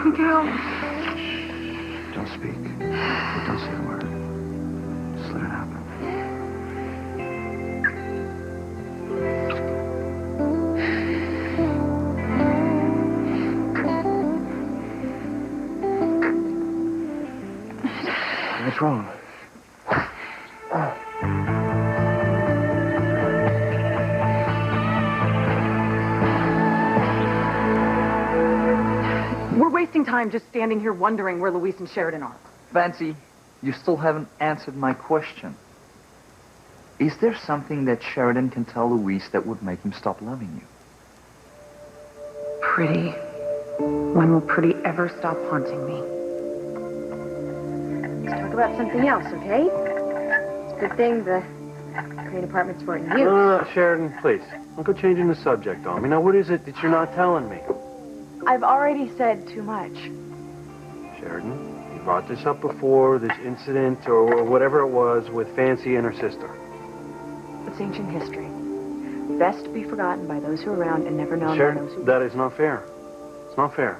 Miguel. Don't speak. Don't say a word. Just let it happen. What's wrong? We're wasting time just standing here wondering where Luis and Sheridan are. Fancy, you still haven't answered my question. Is there something that Sheridan can tell Luis that would make him stop loving you? Pretty. When will Pretty ever stop haunting me? Let's talk about something else, okay? It's a good thing the crane apartment's weren't used. No, Sheridan, please. Don't go changing the subject on me. Now, what is it that you're not telling me? I've already said too much. Sheridan, you brought this up before, this incident or whatever it was with Fancy and her sister. It's ancient history. Best to be forgotten by those who are around and never known Sheridan, by those who... that is not fair. It's not fair.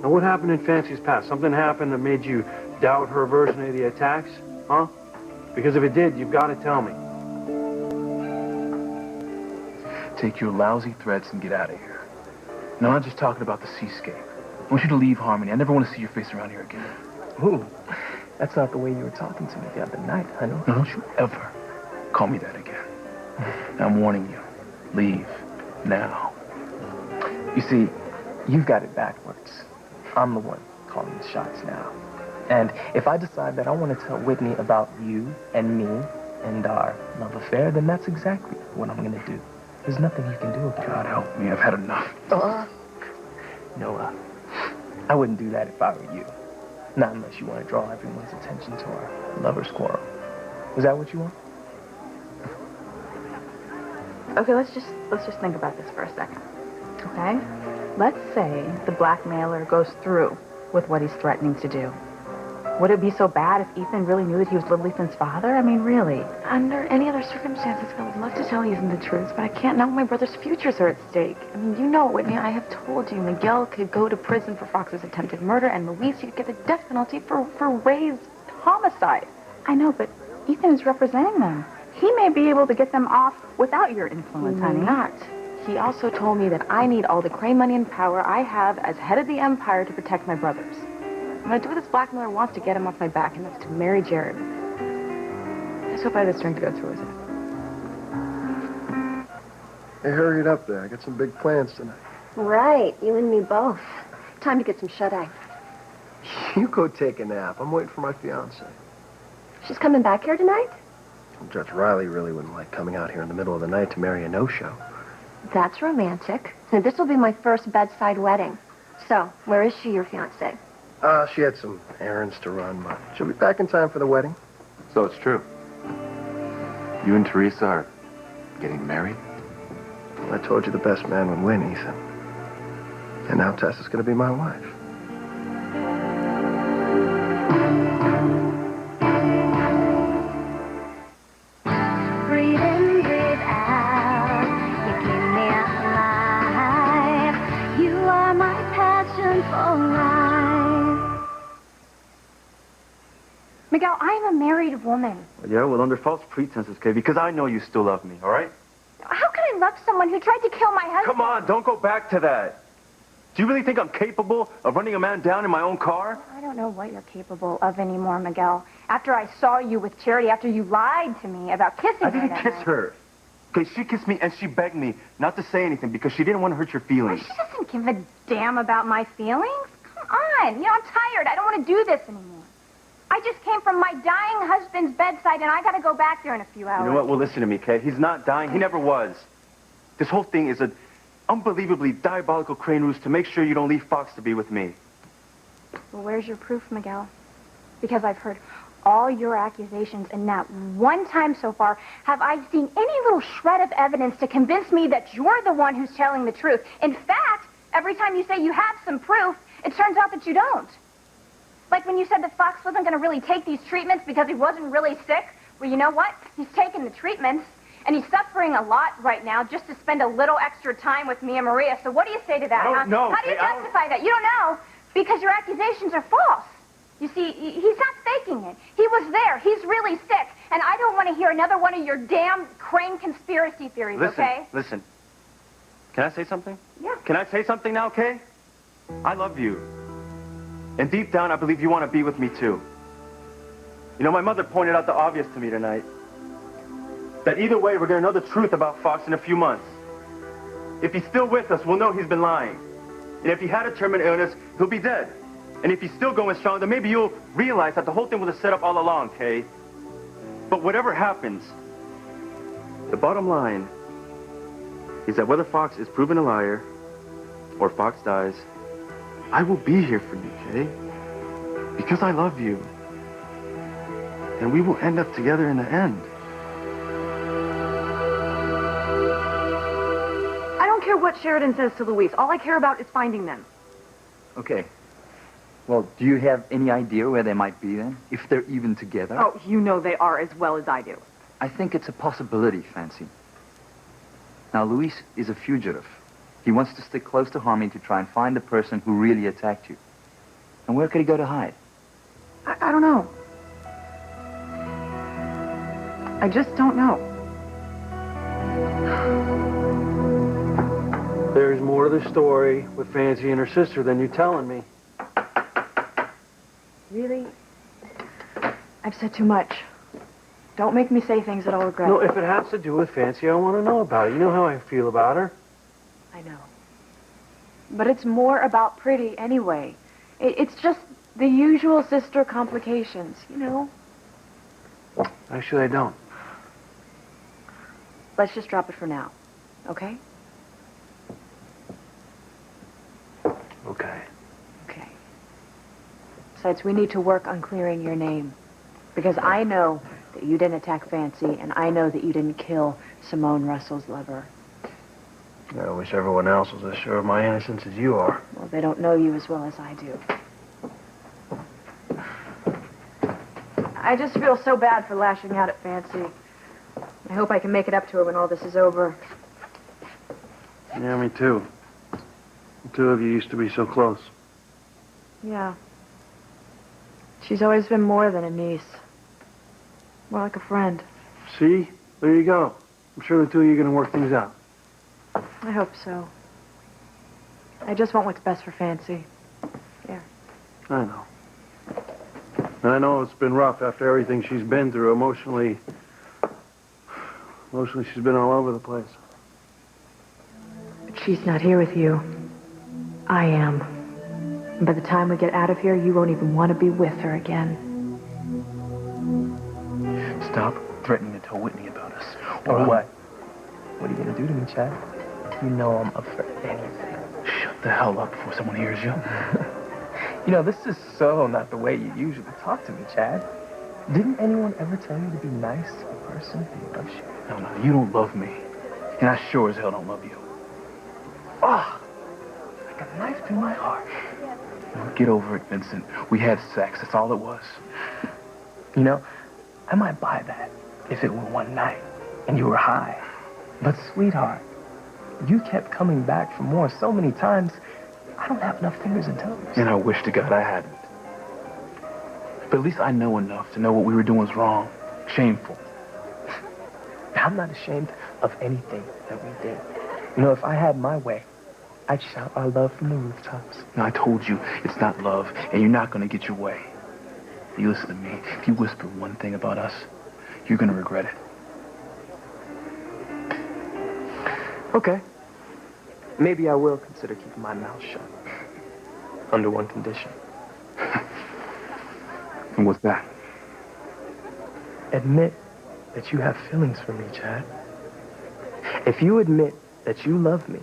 Now, what happened in Fancy's past? Something happened that made you doubt her version of the attacks? Huh? Because if it did, you've got to tell me. Take your lousy threats and get out of here. No, I'm not just talking about the seascape. I want you to leave Harmony. I never want to see your face around here again. Ooh, that's not the way you were talking to me the other night, honey. No, don't you ever call me that again. I'm warning you. Leave. Now. You see, you've got it backwards. I'm the one calling the shots now. And if I decide that I want to tell Whitney about you and me and our love affair, then that's exactly what I'm going to do. There's nothing you can do about it. God help me, I've had enough. Noah, I wouldn't do that if I were you. Not unless you want to draw everyone's attention to our lover's quarrel. Is that what you want? Okay, let's just think about this for a second. Okay? Let's say the blackmailer goes through with what he's threatening to do. Would it be so bad if Ethan really knew that he was Little Ethan's father? I mean, really. Under any other circumstances, I would love to tell Ethan the truth, but I can't now my brother's futures are at stake. I mean, you know, Whitney, I have told you Miguel could go to prison for Fox's attempted murder, and Luis could get the death penalty for Ray's homicide. I know, but Ethan is representing them. He may be able to get them off without your influence, honey. Not. He also told me that I need all the Crane money and power I have as head of the Empire to protect my brothers. I'm gonna do what this blackmailer wants to get him off my back, and that's to marry Jared. I just hope I have the strength to go through with it. Hey, hurry it up there. I got some big plans tonight. Right, you and me both. Time to get some shut-eye. You go take a nap. I'm waiting for my fiancée. She's coming back here tonight? Judge Riley really wouldn't like coming out here in the middle of the night to marry a no-show. That's romantic. Now, this will be my first bedside wedding. So, where is she, your fiancée? She had some errands to run, but she'll be back in time for the wedding. So it's true. You and Teresa are getting married? Well, I told you the best man would win, Ethan. And now Tessa's going to be my wife. Breathe in, breathe out. You keep me alive. You are my passion for life. Miguel, I am a married woman. Yeah, well, under false pretenses, Kay, because I know you still love me, all right? How can I love someone who tried to kill my husband? Come on, don't go back to that. Do you really think I'm capable of running a man down in my own car? I don't know what you're capable of anymore, Miguel. After I saw you with Charity, after you lied to me about kissing her. I didn't kiss her. Okay, she kissed me and she begged me not to say anything because she didn't want to hurt your feelings. She doesn't give a damn about my feelings. Come on. You know, I'm tired. I don't want to do this anymore. I just came from my dying husband's bedside, and I got to go back there in a few hours. You know what? Well, listen to me, Kay. He's not dying. He never was. This whole thing is an unbelievably diabolical Crane ruse to make sure you don't leave Fox to be with me. Well, where's your proof, Miguel? Because I've heard all your accusations, and not one time so far have I seen any little shred of evidence to convince me that you're the one who's telling the truth. In fact, every time you say you have some proof, it turns out that you don't. Like when you said that Fox wasn't going to really take these treatments because he wasn't really sick. Well, you know what? He's taking the treatments. And he's suffering a lot right now just to spend a little extra time with me and Maria. So what do you say to that? I don't know. How do you justify that? You don't know because your accusations are false. You see, he's not faking it. He was there. He's really sick. And I don't want to hear another one of your damn Crane conspiracy theories, okay? Listen. Can I say something? Yeah. Can I say something now, Kay? I love you. And deep down, I believe you want to be with me, too. You know, my mother pointed out the obvious to me tonight. That either way, we're going to know the truth about Fox in a few months. If he's still with us, we'll know he's been lying. And if he had a terminal illness, he'll be dead. And if he's still going strong, then maybe you'll realize that the whole thing was a setup all along, Kay. But whatever happens, the bottom line is that whether Fox is proven a liar or Fox dies, I will be here for you, Kay. Because I love you. And we will end up together in the end. I don't care what Sheridan says to Luis. All I care about is finding them. Okay. Well, do you have any idea where they might be then? If they're even together? Oh, you know they are as well as I do. I think it's a possibility, Fancy. Now, Luis is a fugitive. He wants to stick close to Harmony to try and find the person who really attacked you. And where could he go to hide? I don't know. I just don't know. There's more to the story with Fancy and her sister than you're telling me. Really? I've said too much. Don't make me say things that I'll regret. No, if it has to do with Fancy, I want to know about it. You know how I feel about her. I know. But it's more about Pretty anyway. It's just the usual sister complications, you know? Actually, I don't. Let's just drop it for now, okay? Okay. Okay. Besides, we need to work on clearing your name. Because I know that you didn't attack Fancy, and I know that you didn't kill Simone Russell's lover. I wish everyone else was as sure of my innocence as you are. Well, they don't know you as well as I do. I just feel so bad for lashing out at Fancy. I hope I can make it up to her when all this is over. Yeah, me too. The two of you used to be so close. Yeah. She's always been more than a niece. More like a friend. See? There you go. I'm sure the two of you are going to work things out. I hope so. I just want what's best for Fancy. Yeah. I know. And I know it's been rough after everything she's been through. Emotionally, she's been all over the place. But she's not here with you. I am. And by the time we get out of here, you won't even want to be with her again. Stop threatening to tell Whitney about us. Or what? What are you going to do to me, Chad? You know I'm up for anything. Shut the hell up before someone hears you. You know, this is so not the way you usually talk to me, Chad. Didn't anyone ever tell you to be nice to the person who loves you? No, you don't love me. And I sure as hell don't love you. Oh, like a knife through my heart. Get over it, Vincent. We had sex. That's all it was. You know, I might buy that if it were one night and you were high. But, sweetheart, you kept coming back for more so many times, I don't have enough fingers and toes. And I wish to God I hadn't. But at least I know enough to know what we were doing was wrong. Shameful. I'm not ashamed of anything that we did. You know, if I had my way, I'd shout our love from the rooftops. Now, I told you, it's not love, and you're not going to get your way. You listen to me. If you whisper one thing about us, you're going to regret it. Okay. Maybe I will consider keeping my mouth shut. Under one condition. And what's that? Admit that you have feelings for me, Chad. If you admit that you love me,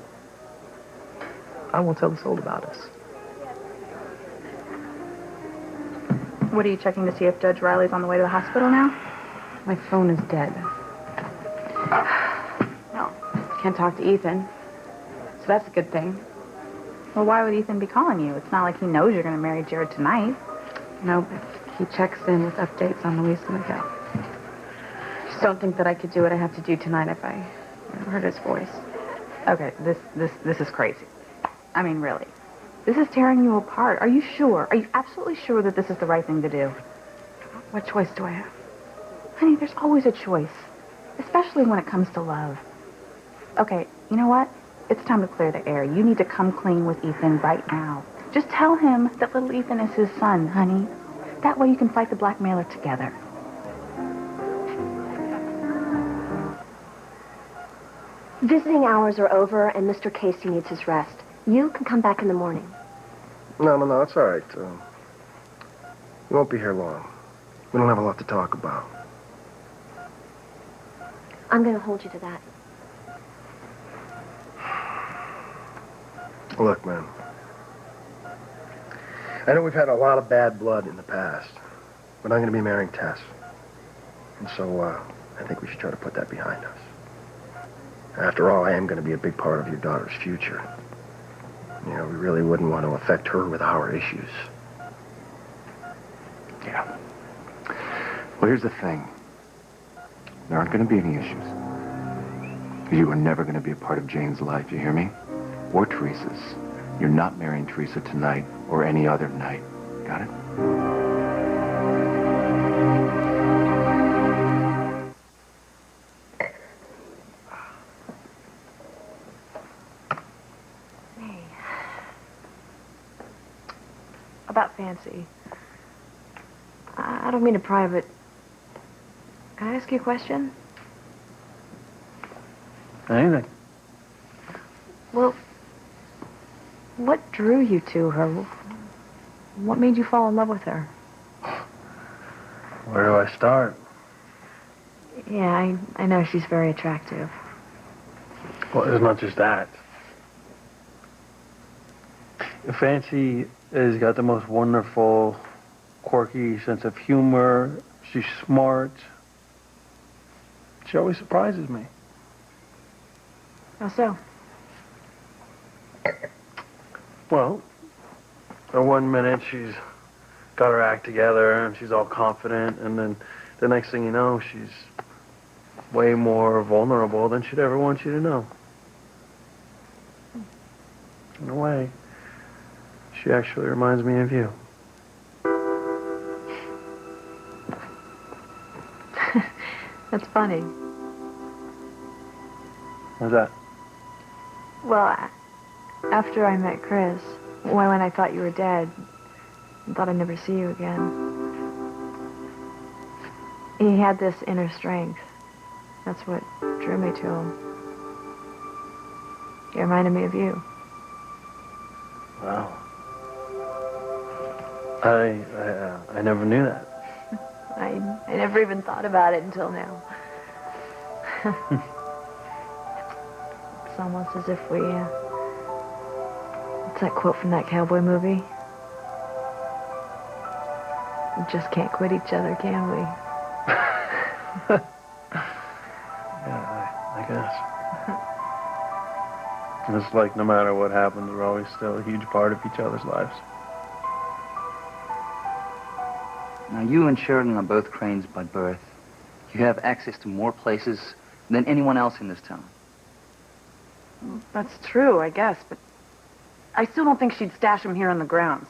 I won't tell a soul about us. What are you checking to see if Judge Riley's on the way to the hospital now? My phone is dead. No, can't talk to Ethan. So that's a good thing. Well, why would Ethan be calling you? It's not like he knows you're going to marry Jared tonight. No, he checks in with updates on Luis and Miguel. just don't think that I could do what I have to do tonight if I heard his voice. Okay, this is crazy. I mean, really. This is tearing you apart. Are you sure? Are you absolutely sure that this is the right thing to do? What choice do I have? Honey, there's always a choice. Especially when it comes to love. Okay, you know what? It's time to clear the air. You need to come clean with Ethan right now. Just tell him that little Ethan is his son, honey. That way you can fight the blackmailer together. Visiting hours are over, and Mr. Casey needs his rest. You can come back in the morning. No, it's all right. You won't be here long. We don't have a lot to talk about. I'm going to hold you to that. Look, man. I know we've had a lot of bad blood in the past, but I'm going to be marrying Tess. And so, I think we should try to put that behind us. After all, I am going to be a big part of your daughter's future. You know, we really wouldn't want to affect her with our issues. Yeah. Well, here's the thing. There aren't going to be any issues. Because you are never going to be a part of Jane's life, you hear me? Or Teresa's. You're not marrying Teresa tonight or any other night. Got it? Hey. About Fancy. I don't mean to pry, but can I ask you a question? Anything. Well, what drew you to her? What made you fall in love with her? Where do I start? Yeah, I know she's very attractive. Well, it's not just that. Fancy has got the most wonderful, quirky sense of humor. She's smart. She always surprises me. How so? Well, for 1 minute she's got her act together and she's all confident, and then the next thing you know, she's way more vulnerable than she'd ever want you to know. In a way, she actually reminds me of you. That's funny. How's that? Well, after I met Chris, when I thought you were dead, I thought I'd never see you again. He had this inner strength. That's what drew me to him. He reminded me of you. Wow. I never knew that. I never even thought about it until now. It's almost as if we, it's that quote from that cowboy movie. We just can't quit each other, can we? Yeah, I guess. It's like no matter what happens, we're always still a huge part of each other's lives. Now, you and Sheridan are both Cranes by birth. You have access to more places than anyone else in this town. That's true, I guess, but I still don't think she'd stash him here on the grounds.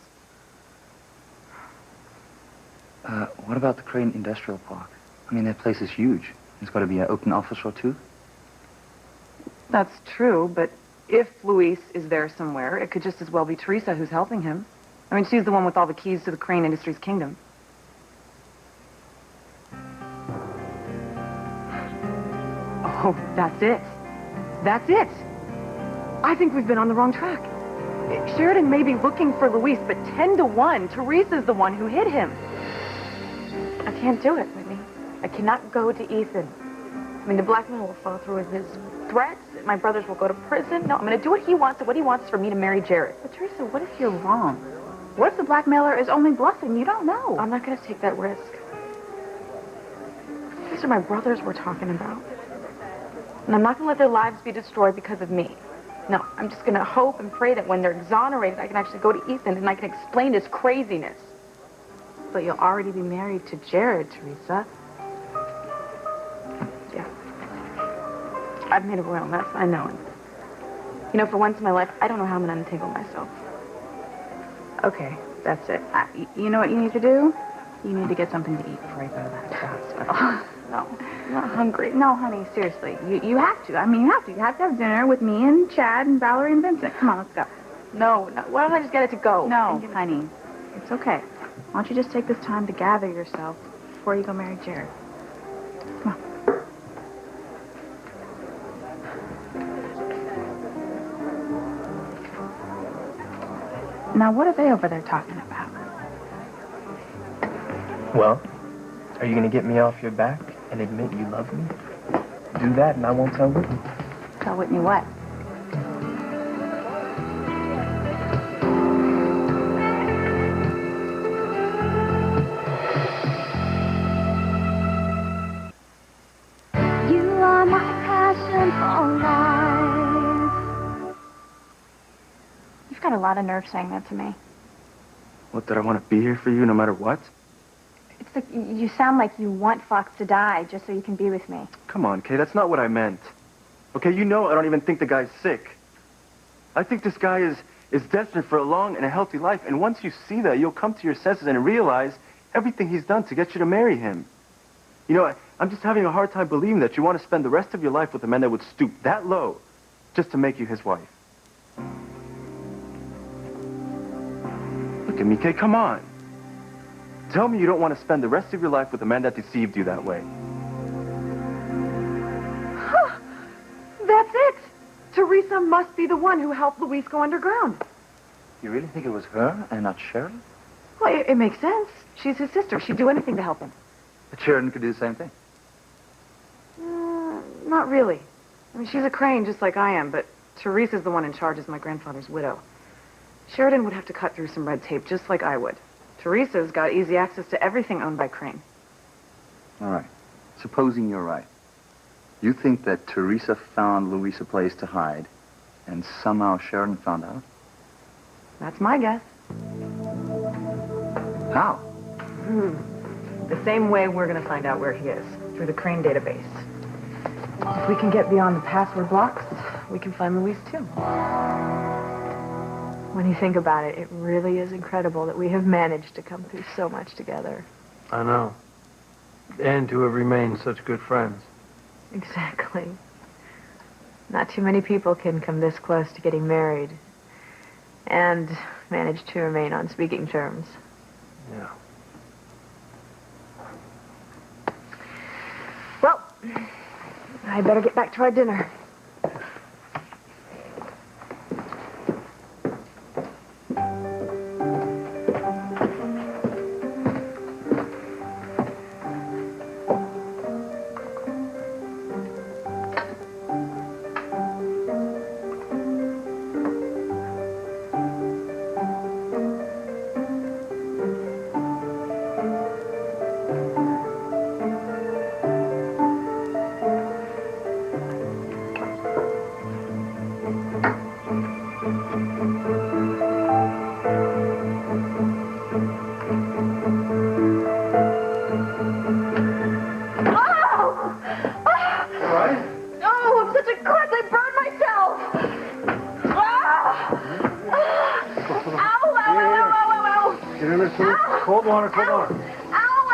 What about the Crane Industrial Park? I mean, that place is huge. There's got to be an open office or two. That's true, but if Luis is there somewhere, it could just as well be Teresa who's helping him. I mean, she's the one with all the keys to the Crane Industries kingdom. Oh, that's it. That's it. I think we've been on the wrong track. Sheridan may be looking for Luis, but 10 to 1, Teresa's the one who hit him. I can't do it, Whitney. I cannot go to Ethan. I mean, the blackmail will fall through with his threats. My brothers will go to prison. No, I'm going to do what he wants, and what he wants is for me to marry Jared. But Teresa, what if you're wrong? What if the blackmailer is only bluffing? You don't know. I'm not going to take that risk. These are my brothers we're talking about. And I'm not going to let their lives be destroyed because of me. No, I'm just going to hope and pray that when they're exonerated, I can actually go to Ethan and I can explain his craziness. But you'll already be married to Jared, Teresa. I've made a royal mess, I know it. You know, for once in my life, I don't know how I'm going to untangle myself. Okay, that's it. You know what you need to do? You need to get something to eat before I go to that hospital. No, I'm not hungry. No, honey, seriously. You have to. I mean, you have to. You have to have dinner with me and Chad and Valerie and Vincent. Come on, let's go. No. Why don't I just get it to go? No, honey. It's okay. Why don't you just take this time to gather yourself before you go marry Jared? Come on. Now, what are they over there talking about? Well, are you going to get me off your back and admit you love me? Do that and I won't tell Whitney. Tell Whitney what? You are my passion for life. You've got a lot of nerve saying that to me. What, that I want to be here for you no matter what? It's like you sound like you want Fox to die just so you can be with me. Come on, Kay, that's not what I meant. Okay, you know I don't even think the guy's sick. I think this guy is destined for a long and a healthy life, and once you see that, you'll come to your senses and realize everything he's done to get you to marry him. You know, I'm just having a hard time believing that you want to spend the rest of your life with a man that would stoop that low just to make you his wife. Look at me, Kay, come on. Tell me you don't want to spend the rest of your life with a man that deceived you that way. That's it. Teresa must be the one who helped Luis go underground. You really think it was her and not Sheridan? Well, it makes sense. She's his sister. She'd do anything to help him. But Sheridan could do the same thing. Not really. I mean, she's a Crane just like I am, but Teresa's the one in charge as my grandfather's widow. Sheridan would have to cut through some red tape just like I would. Teresa's got easy access to everything owned by Crane. All right. Supposing you're right. You think that Teresa found Luis a place to hide, and somehow Sheridan found out? That's my guess. How? The same way we're going to find out where he is, through the Crane database. If we can get beyond the password blocks, we can find Luis too. When you think about it, it really is incredible that we have managed to come through so much together. I know. And to have remained such good friends. Exactly. Not too many people can come this close to getting married and manage to remain on speaking terms. Yeah. Well, I better get back to our dinner. Cold water, cold water. Ow!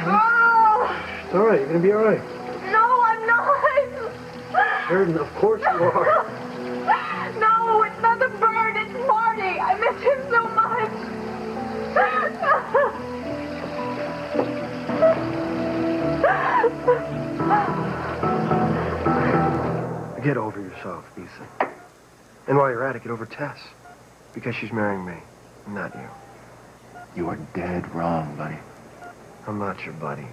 Oh! It's all right. You're going to be all right. No, I'm not. Sheridan, of course you are. No, it's not the bird. It's Marty. I miss him so much. Get over yourself, Ethan. And while you're at it, get over Tess. Because she's marrying me, not you. You are dead wrong, buddy. I'm not your buddy.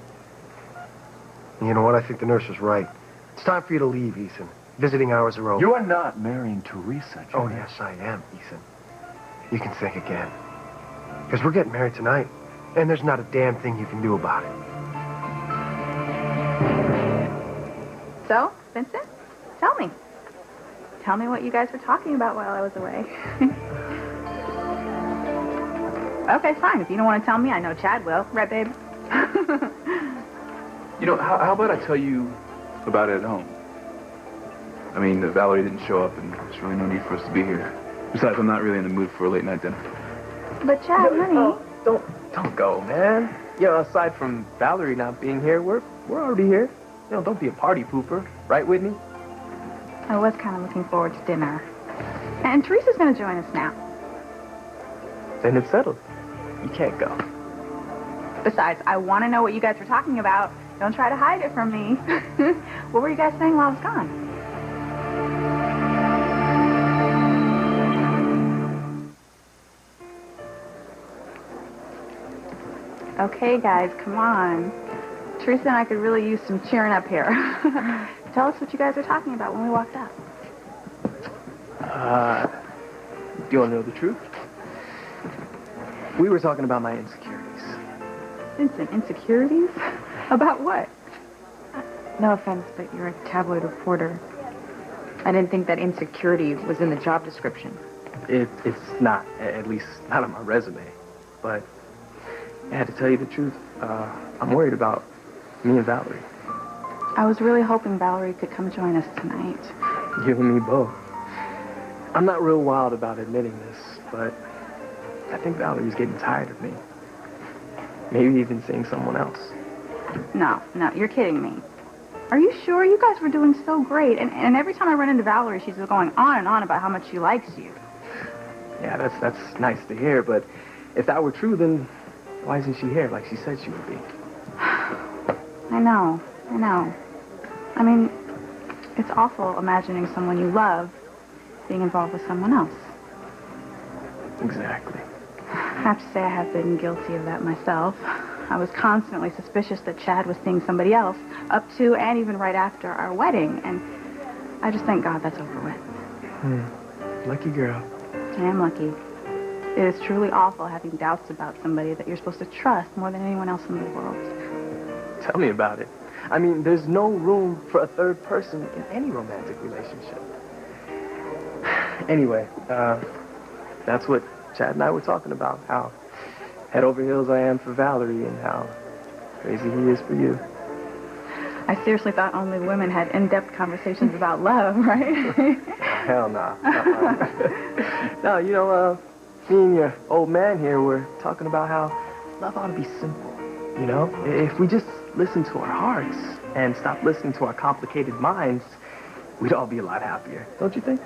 And you know what? I think the nurse was right. It's time for you to leave, Ethan. Visiting hours are over. You are not marrying Teresa, Jimmy. Oh, yes, I am, Ethan. You can think again. Because we're getting married tonight, and there's not a damn thing you can do about it. So, Vincent, tell me. Tell me what you guys were talking about while I was away. Okay, fine. If you don't want to tell me, I know Chad will. Right, babe? You know, how about I tell you about it at home. I mean, Valerie didn't show up, and there's really no need for us to be here. Besides, I'm not really in the mood for a late-night dinner. But Chad, honey. Don't go, man. You know, aside from Valerie not being here, we're already here. You know, don't be a party pooper. Right, Whitney? I was kind of looking forward to dinner. And Teresa's going to join us now. Then it's settled. You can't go. Besides, I want to know what you guys were talking about. Don't try to hide it from me. What were you guys saying while I was gone? Okay, guys, come on. Teresa and I could really use some cheering up here. Tell us what you guys were talking about when we walked up. Do you want to know the truth? We were talking about my insecurities. Vincent, insecurities? About what? No offense, but you're a tabloid reporter. I didn't think that insecurity was in the job description. It's not, at least not on my resume. But I had to tell you the truth. I'm worried about me and Valerie. I was really hoping Valerie could come join us tonight. You and me both. I'm not real wild about admitting this, but I think Valerie's getting tired of me. Maybe even seeing someone else. No, you're kidding me. Are you sure? You guys were doing so great. And every time I run into Valerie, she's going on and on about how much she likes you. Yeah, that's nice to hear, but if that were true, then why isn't she here like she said she would be? I know. I mean, it's awful imagining someone you love being involved with someone else. Exactly. I have to say I have been guilty of that myself. I was constantly suspicious that Chad was seeing somebody else up to and even right after our wedding, and I just thank God that's over with. Lucky girl. I am lucky. It is truly awful having doubts about somebody that you're supposed to trust more than anyone else in the world. Tell me about it. I mean, there's no room for a third person in any romantic relationship. Anyway, that's what Chad and I were talking about, how head over heels I am for Valerie and how crazy he is for you. I seriously thought only women had in-depth conversations about love, right? Hell no. No, you know, me and your old man here were talking about how love ought to be simple, you know? If we just listen to our hearts and stop listening to our complicated minds, we'd all be a lot happier, don't you think?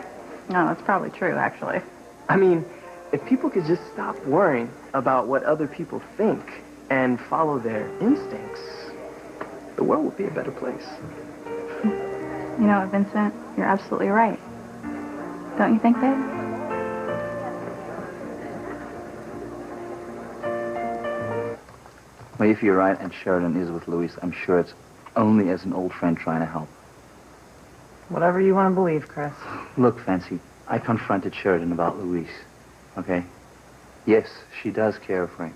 No, that's probably true, actually. I mean, if people could just stop worrying about what other people think and follow their instincts, the world would be a better place. You know what, Vincent? You're absolutely right. Don't you think, babe? Well, if you're right and Sheridan is with Louise, I'm sure it's only as an old friend trying to help. Whatever you want to believe, Chris. Look, Fancy, I confronted Sheridan about Louise, okay? Yes, she does care for him.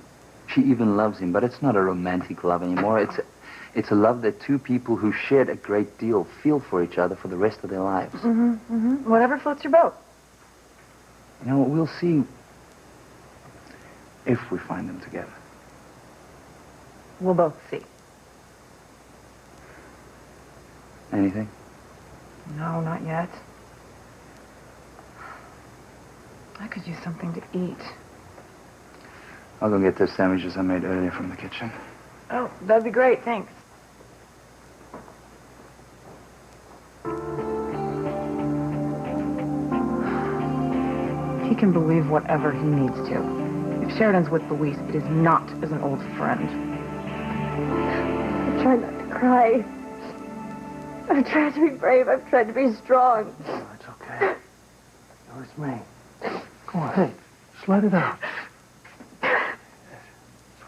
She even loves him, but it's not a romantic love anymore. It's a love that two people who shared a great deal feel for each other for the rest of their lives. Whatever floats your boat. You know, we'll see if we find them together. We'll both see. Anything? No, not yet. I could use something to eat. I'll go get those sandwiches I made earlier from the kitchen. Oh, that'd be great, thanks. He can believe whatever he needs to. If Sheridan's with Louise, it is not as an old friend. I try not to cry. I've tried to be brave. I've tried to be strong. Oh, it's okay. No, it's me. Come on, hey, just let it out. It's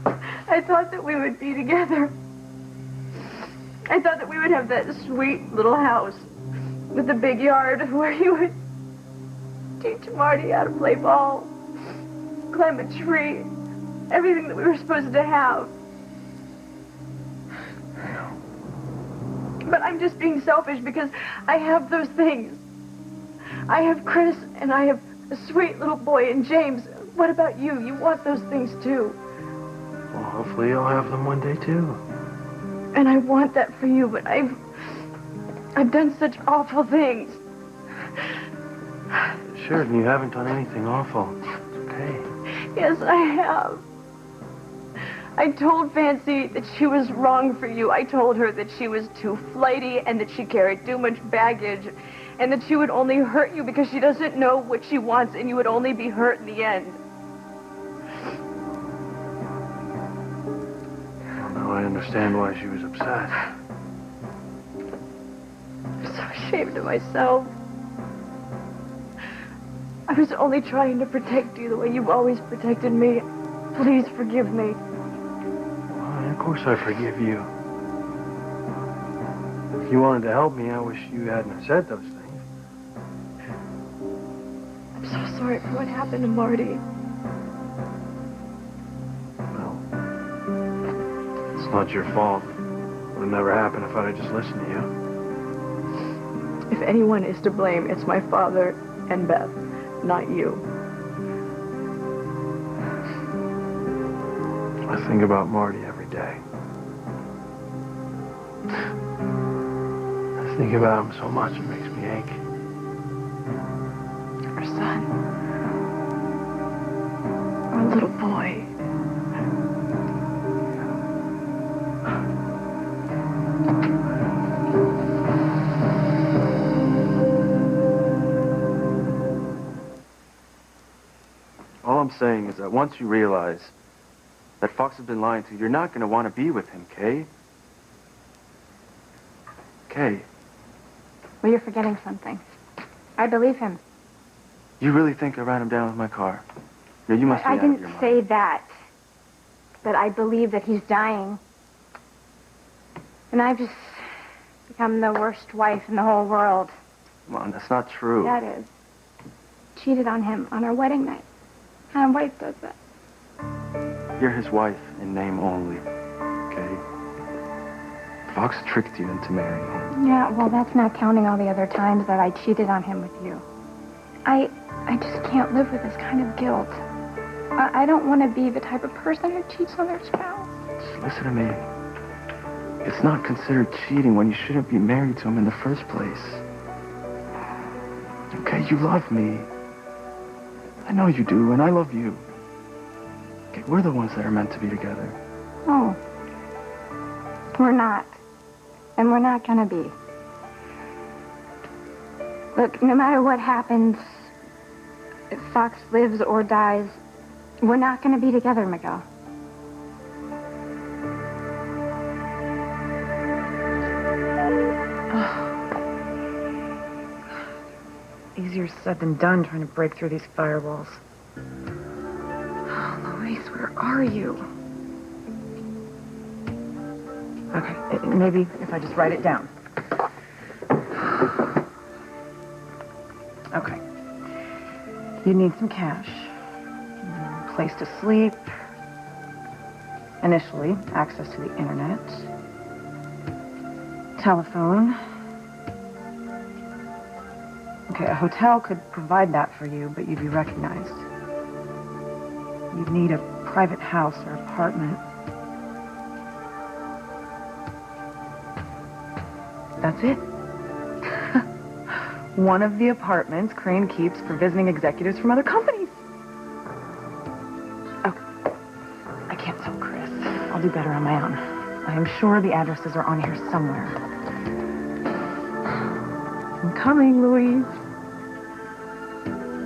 okay. I thought that we would be together. I thought that we would have that sweet little house with a big yard where you would teach Marty how to play ball, climb a tree, everything that we were supposed to have. But I'm just being selfish because I have those things. I have Chris and I have a sweet little boy in James. What about you? You want those things too. Well, hopefully you'll have them one day too. And I want that for you, but I've done such awful things. Sheridan, you haven't done anything awful. It's okay. Yes, I have. I told Fancy that she was wrong for you. I told her that she was too flighty and that she carried too much baggage and that she would only hurt you because she doesn't know what she wants and you would only be hurt in the end. Well, now I understand why she was upset. I'm so ashamed of myself. I was only trying to protect you the way you've always protected me. Please forgive me. Well, of course I forgive you. If you wanted to help me, I wish you hadn't said those things. I'm so sorry for what happened to Marty. Well, it's not your fault. It would have never happened if I'd have just listened to you. If anyone is to blame, it's my father and Beth, not you. I think about Marty every day. I think about him so much it makes me ache. Our son. Our little boy. All I'm saying is that once you realize that Fox has been lying to you, you're not going to want to be with him, Kay. Kay, Well, you're forgetting something. I believe him. you really think I ran him down with my car? Yeah, you must be I out of your didn't mind. say that. But I believe that he's dying. And I've just become the worst wife in the whole world. Come on, that's not true. That is. Cheated on him on our wedding night. How a wife does that. You're his wife in name only, okay? Fox tricked you into marrying him. Yeah, well, that's not counting all the other times that I cheated on him with you. I just can't live with this kind of guilt. I don't want to be the type of person who cheats on their spouse. Just listen to me. It's not considered cheating when you shouldn't be married to him in the first place. Okay, you love me. I know you do, and I love you. Okay, we're the ones that are meant to be together. Oh. We're not. And we're not gonna be. Look, no matter what happens, if Fox lives or dies, we're not gonna be together, Miguel. Easier said than done trying to break through these firewalls. Oh, Luis, where are you? Okay, maybe if I just write it down. Okay. You need some cash, place to sleep, initially access to the internet, telephone. Okay, a hotel could provide that for you, but you'd be recognized. You'd need a private house or apartment. That's it. One of the apartments Crane keeps for visiting executives from other companies. Oh, I can't tell Chris. I'll do better on my own. I am sure the addresses are on here somewhere. I'm coming, Louise.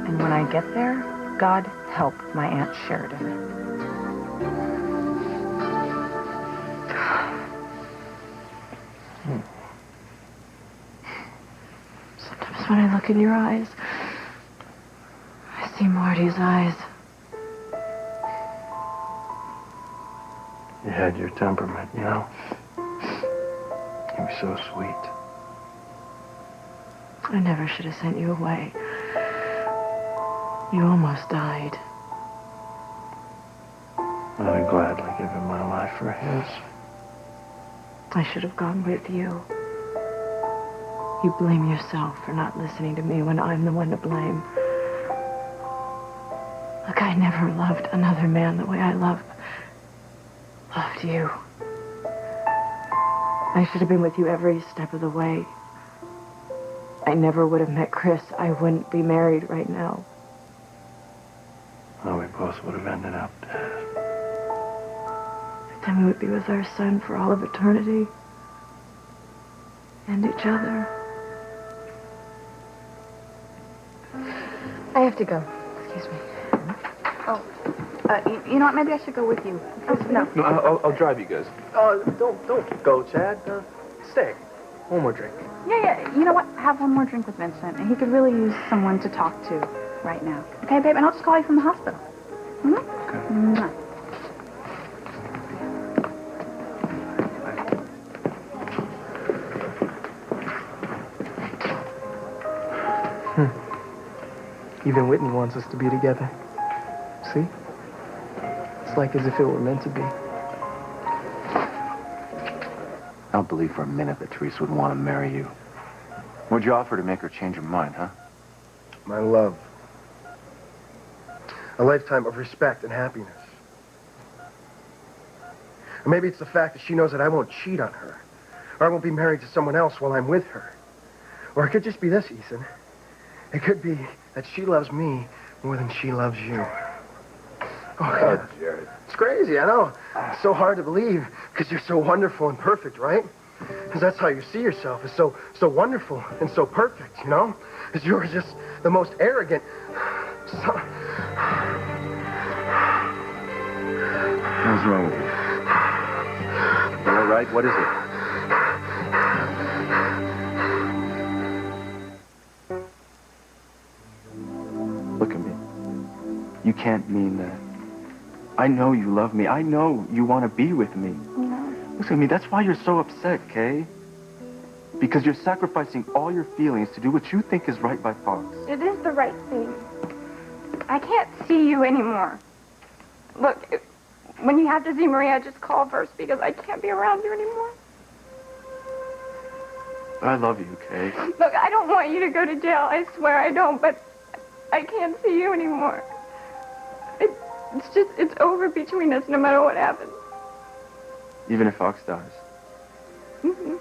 And when I get there, God help my Aunt Sheridan. Sometimes when I look in your eyes, I see Marty's eyes. You had your temperament, you know? You were so sweet. I never should have sent you away. You almost died. I'd gladly give him my life for his. I should have gone with you. You blame yourself for not listening to me when I'm the one to blame. Look, I never loved another man the way I loved you. I should have been with you every step of the way. I never would have met Chris. I wouldn't be married right now. How we both would have ended up dead. Then we would be with our son for all of eternity. And each other. I have to go. Excuse me. Oh, you know what? Maybe I should go with you. No. No, I'll drive you guys. Don't go, Chad. Stay. One more drink. Yeah. You know what? Have one more drink with Vincent, and he could really use someone to talk to right now. Okay, babe? And I'll just call you from the hospital. Mm-hmm. Okay. Mwah. Even Whitney wants us to be together. See? It's like as if it were meant to be. I don't believe for a minute that Teresa would want to marry you. What'd you offer to make her change her mind, huh? My love. A lifetime of respect and happiness. Or maybe it's the fact that she knows that I won't cheat on her. Or I won't be married to someone else while I'm with her. Or it could just be this, Ethan. It could be that she loves me more than she loves you. Oh, God. Jared. It's crazy, I know. It's so hard to believe because you're so wonderful and perfect, right? Because that's how you see yourself, is so wonderful and so perfect, you know? Because you're just the most arrogant. What's wrong with you? You all right? What is it? Look at me. You can't mean that. I know you love me. I know you want to be with me. No. Look at me. That's why you're so upset, Kay. Because you're sacrificing all your feelings to do what you think is right by Fox. It is the right thing. I can't see you anymore. Look, when you have to see Maria, just call first because I can't be around you anymore. I love you, Kay. Look, I don't want you to go to jail. I swear I don't, but I can't see you anymore. It's over between us no matter what happens. Even if Fox dies. Mm-hmm.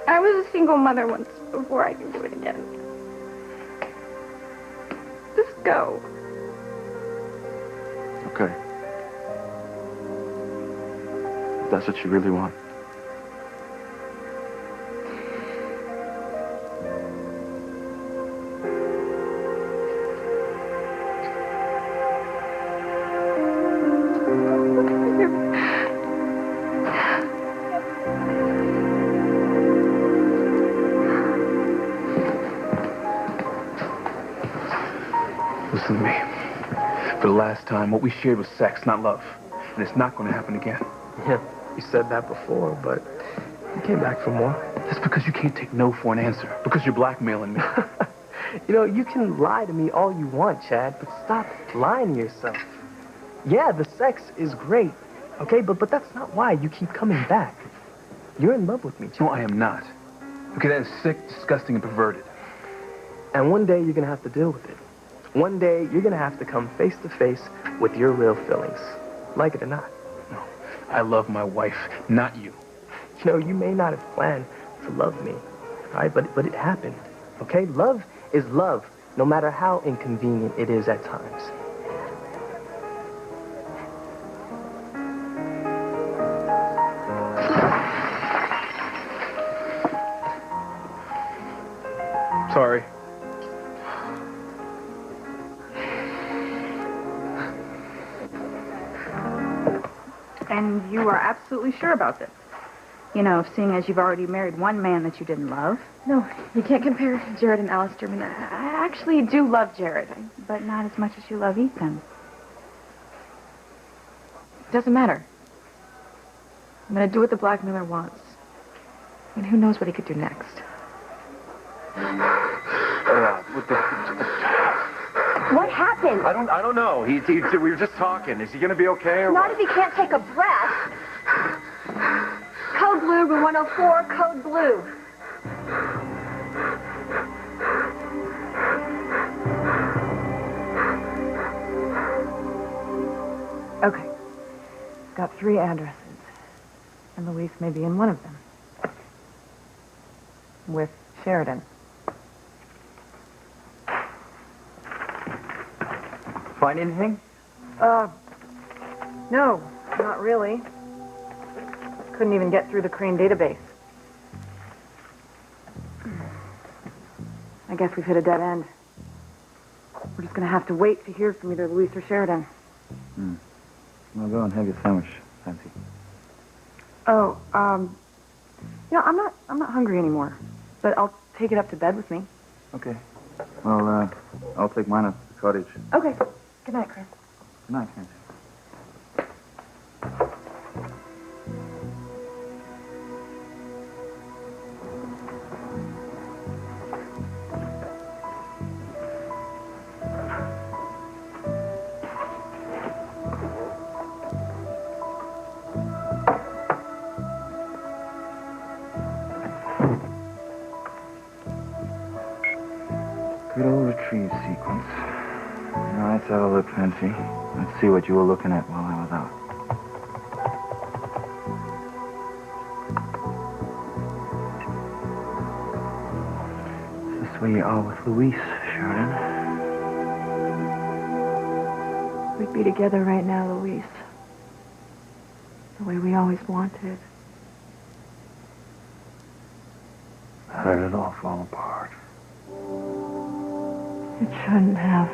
I was a single mother once before I can do it again. Just go. Okay. If that's what you really want. Listen to me. For the last time, what we shared was sex, not love. And it's not going to happen again. Yeah, you said that before, but you came back for more. That's because you can't take no for an answer. Because you're blackmailing me. You know, you can lie to me all you want, Chad, but stop lying to yourself. Yeah, the sex is great, okay? But that's not why you keep coming back. You're in love with me, Chad. No, I am not. Okay, that is sick, disgusting, and perverted. And one day you're going to have to deal with it. One day you're going to have to come face to face with your real feelings, like it or not. No, I love my wife, not you. You know, you may not have planned to love me, all right? But it happened, okay? Love is love, no matter how inconvenient it is at times. Sorry. And you are absolutely sure about this? You know, seeing as you've already married one man that you didn't love. No, you can't compare Jared and Alistair. I mean, I actually do love Jared, but not as much as you love Ethan. it doesn't matter. I'm going to do what the blackmailer wants. And who knows what he could do next. What happened? I don't know. We were just talking. Is he going to be okay or Not what? if he can't take a breath. Code blue, room 104, code blue. Okay. Got 3 addresses. And Luis may be in one of them. With Sheridan. Find anything? No, not really. Couldn't even get through the Crane database. I guess we've hit a dead end. We're just gonna have to wait to hear from either Luis or Sheridan. Well, go and have your sandwich, Fancy. Oh, I'm not hungry anymore. But I'll take it up to bed with me. Okay. Well, I'll take mine up to the cottage. Okay. Good night, Chris. Good night, Fancy. Good old retrieve sequence. Now, let's have a look, Fancy. Let's see what you were looking at while I was out. Is this where you are with Luis, Sheridan? We'd be together right now, Luis. The way we always wanted. How did it all fall apart? It shouldn't have.